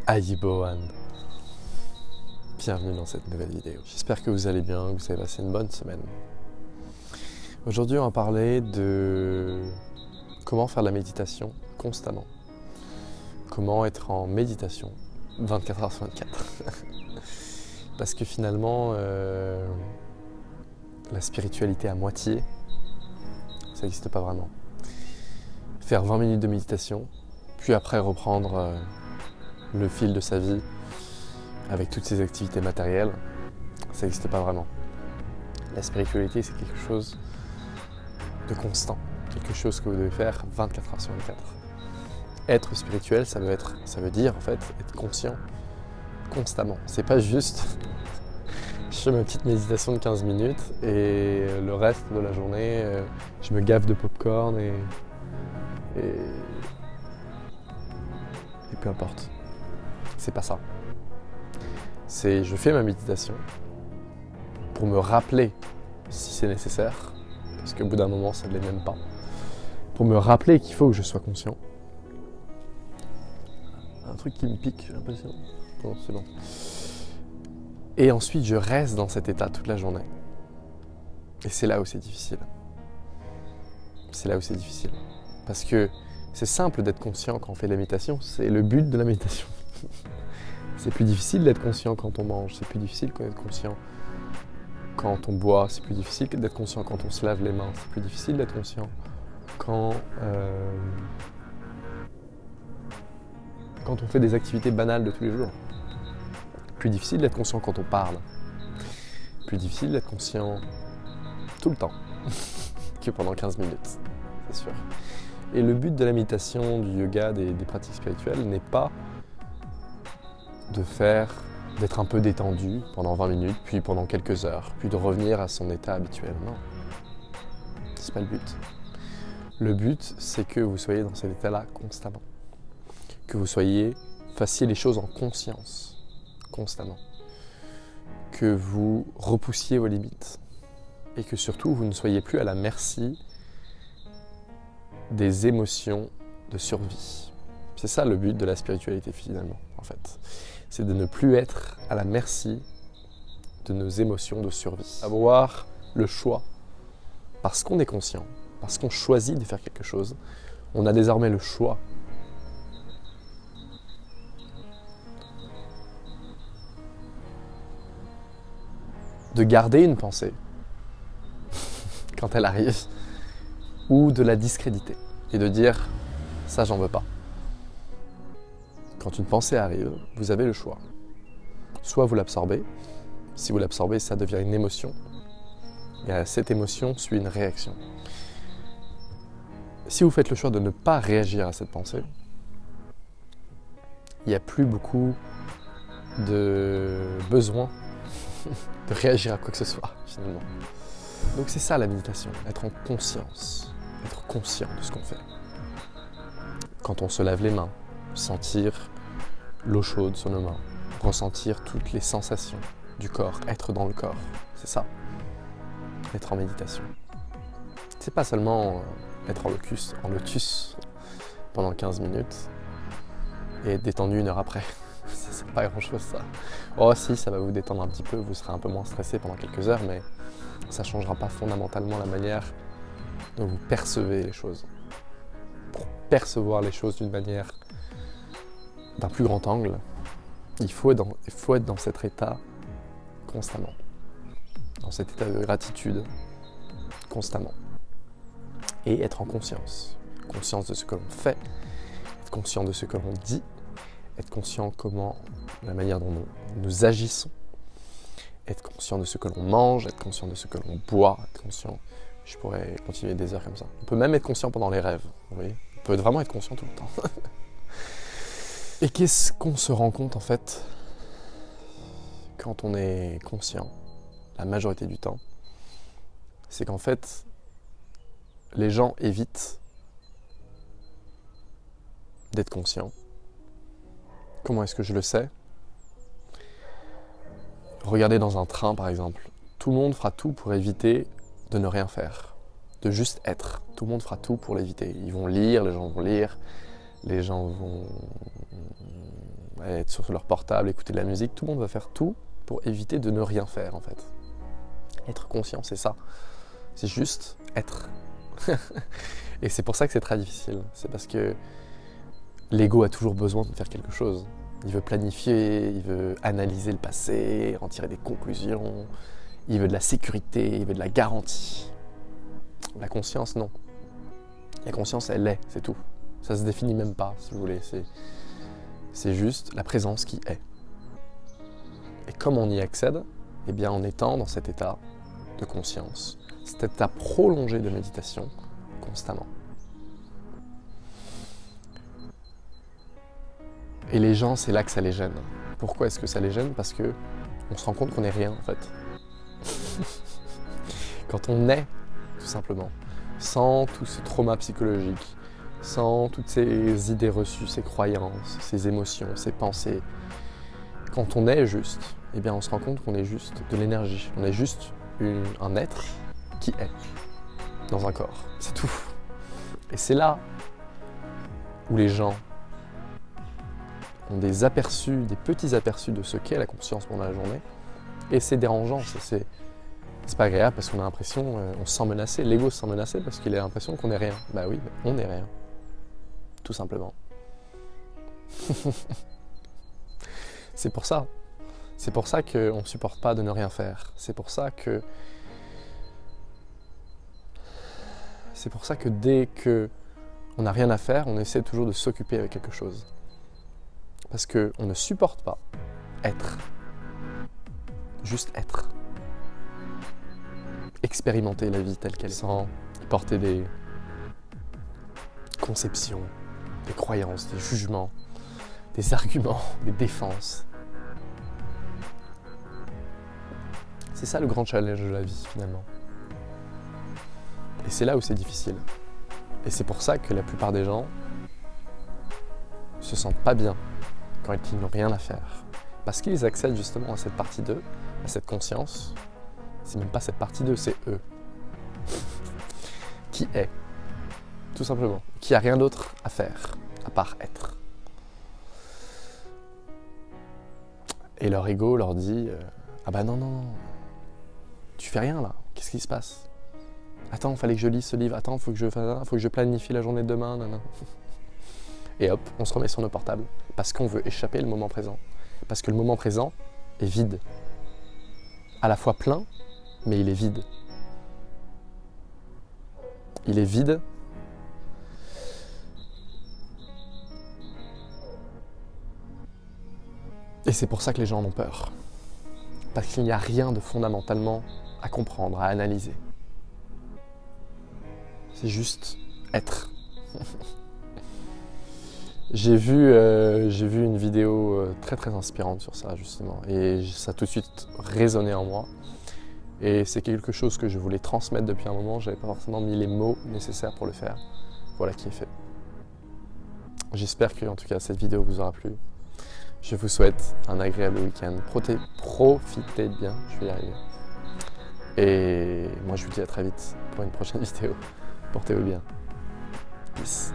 Ayiboan. Bienvenue dans cette nouvelle vidéo. J'espère que vous allez bien, que vous avez passé une bonne semaine. Aujourd'hui, on va parler de comment faire de la méditation constamment. Comment être en méditation 24 heures sur 24. Parce que finalement, la spiritualité à moitié, ça n'existe pas vraiment. Faire 20 minutes de méditation, puis après reprendre le fil de sa vie avec toutes ses activités matérielles, ça n'existe pas vraiment. La spiritualité, c'est quelque chose de constant, quelque chose que vous devez faire 24 heures sur 24. Être spirituel, ça veut dire en fait être conscient constamment. C'est pas juste je fais ma petite méditation de 15 minutes et le reste de la journée, je me gaffe de popcorn et peu importe. C'est pas ça. C'est je fais ma méditation pour me rappeler si c'est nécessaire, parce qu'au bout d'un moment ça ne l'est même pas, pour me rappeler qu'il faut que je sois conscient. Un truc qui me pique, j'ai l'impression. Non, c'est bon. Et ensuite je reste dans cet état toute la journée. Et c'est là où c'est difficile. C'est là où c'est difficile. Parce que c'est simple d'être conscient quand on fait de la méditation, c'est le but de la méditation. C'est plus difficile d'être conscient quand on mange, c'est plus difficile d'être conscient quand on boit, c'est plus difficile d'être conscient quand on se lave les mains, c'est plus difficile d'être conscient quand on fait des activités banales de tous les jours. Plus difficile d'être conscient quand on parle. Plus difficile d'être conscient tout le temps que pendant 15 minutes, c'est sûr. Et le but de la méditation, du yoga, des pratiques spirituelles n'est pas d'être un peu détendu pendant 20 minutes, puis pendant quelques heures, puis de revenir à son état habituel. Non, c'est pas le but. Le but, c'est que vous soyez dans cet état-là constamment. Que vous fassiez les choses en conscience, constamment. Que vous repoussiez vos limites. Et que surtout, vous ne soyez plus à la merci des émotions de survie. C'est ça le but de la spiritualité finalement, en fait. C'est de ne plus être à la merci de nos émotions de survie. Avoir le choix, parce qu'on est conscient, parce qu'on choisit de faire quelque chose, on a désormais le choix de garder une pensée quand elle arrive, ou de la discréditer et de dire « ça j'en veux pas ». Quand une pensée arrive, vous avez le choix. Soit vous l'absorbez, si vous l'absorbez, ça devient une émotion, et à cette émotion suit une réaction. Si vous faites le choix de ne pas réagir à cette pensée, il n'y a plus beaucoup de besoin de réagir à quoi que ce soit, finalement. Donc c'est ça la méditation, être en conscience, être conscient de ce qu'on fait. Quand on se lave les mains, sentir l'eau chaude sur nos mains, ressentir toutes les sensations du corps, être dans le corps, c'est ça, être en méditation. C'est pas seulement être en lotus pendant 15 minutes et être détendu une heure après. C'est pas grand chose ça. Oh si, ça va vous détendre un petit peu, vous serez un peu moins stressé pendant quelques heures, mais ça ne changera pas fondamentalement la manière dont vous percevez les choses. Pour percevoir les choses d'un plus grand angle, il faut être dans cet état constamment. Dans cet état de gratitude constamment. Et être en conscience. Conscience de ce que l'on fait, être conscient de ce que l'on dit, être conscient la manière dont nous agissons, être conscient de ce que l'on mange, être conscient de ce que l'on boit, être conscient, je pourrais continuer des heures comme ça. On peut même être conscient pendant les rêves, vous voyez. On peut vraiment être conscient tout le temps. Et qu'est-ce qu'on se rend compte en fait quand on est conscient, la majorité du temps, c'est qu'en fait, les gens évitent d'être conscients. Comment est-ce que je le sais ? Regardez dans un train par exemple, tout le monde fera tout pour éviter de ne rien faire, de juste être. Tout le monde fera tout pour l'éviter. Ils vont lire, les gens vont lire, les gens vont être sur leur portable, écouter de la musique. Tout le monde va faire tout pour éviter de ne rien faire en fait. Être conscient, c'est ça. C'est juste être. Et c'est pour ça que c'est très difficile. C'est parce que l'ego a toujours besoin de faire quelque chose. Il veut planifier, il veut analyser le passé, en tirer des conclusions. Il veut de la sécurité, il veut de la garantie. La conscience, non. La conscience, elle est, c'est tout. Ça se définit même pas, si vous voulez. C'est juste la présence qui est. Et comme on y accède, eh bien en étant dans cet état de conscience, cet état prolongé de méditation constamment. Et les gens, c'est là que ça les gêne. Pourquoi est-ce que ça les gêne? Parce que on se rend compte qu'on n'est rien en fait. Quand on est, tout simplement, sans tout ce trauma psychologique, sans toutes ces idées reçues, ces croyances, ces émotions, ces pensées, quand on est juste, eh bien on se rend compte qu'on est juste de l'énergie. On est juste un être qui est dans un corps. C'est tout. Et c'est là où les gens ont des aperçus, des petits aperçus de ce qu'est la conscience pendant la journée. Et c'est dérangeant, c'est pas agréable parce qu'on a l'impression, on se sent menacé, l'ego se sent menacé parce qu'il a l'impression qu'on n'est rien. Bah oui, on n'est rien. Tout simplement. C'est pour ça. C'est pour ça qu'on ne supporte pas de ne rien faire. C'est pour ça que dès qu'on n'a rien à faire, on essaie toujours de s'occuper avec quelque chose. Parce qu'on ne supporte pas être. Juste être. Expérimenter la vie telle qu'elle est, sans porter des conceptions, des croyances, des jugements, des arguments, des défenses. C'est ça le grand challenge de la vie finalement. Et c'est là où c'est difficile. Et c'est pour ça que la plupart des gens se sentent pas bien quand ils n'ont rien à faire. Parce qu'ils accèdent justement à cette partie d'eux, à cette conscience. C'est même pas cette partie d'eux, c'est eux. Qui est, tout simplement. Qui a rien d'autre à faire, à part être. Et leur ego leur dit ah bah non, tu fais rien là, qu'est-ce qui se passe? Attends, fallait que je lise ce livre, attends, faut que je planifie la journée de demain, nan. Et hop, on se remet sur nos portables, parce qu'on veut échapper le moment présent. Parce que le moment présent est vide. À la fois plein, mais il est vide. Il est vide. Et c'est pour ça que les gens en ont peur. Parce qu'il n'y a rien de fondamentalement à comprendre, à analyser. C'est juste être. J'ai vu une vidéo très inspirante sur ça justement et ça a tout de suite résonné en moi et c'est quelque chose que je voulais transmettre depuis un moment, j'avais pas forcément mis les mots nécessaires pour le faire. Voilà qui est fait. J'espère que en tout cas cette vidéo vous aura plu. Je vous souhaite un agréable week-end. Profitez bien, je vais y arriver. Et moi je vous dis à très vite pour une prochaine vidéo. Portez-vous bien. Peace.